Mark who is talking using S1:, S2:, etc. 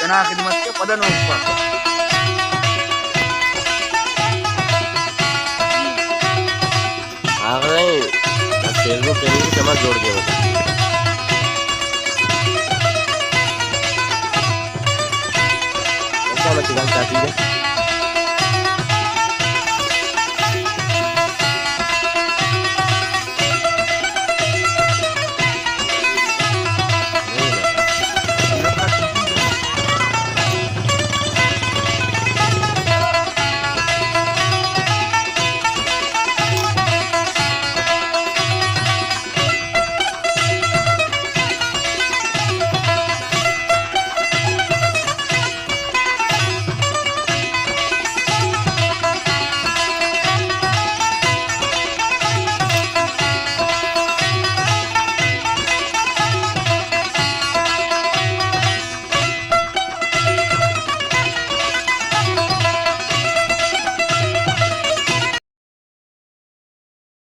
S1: Kena khidmat ke pada nomor.
S2: नहीं Facebook page की जमा जोड़ दिया ऐसा मछली चाहती है।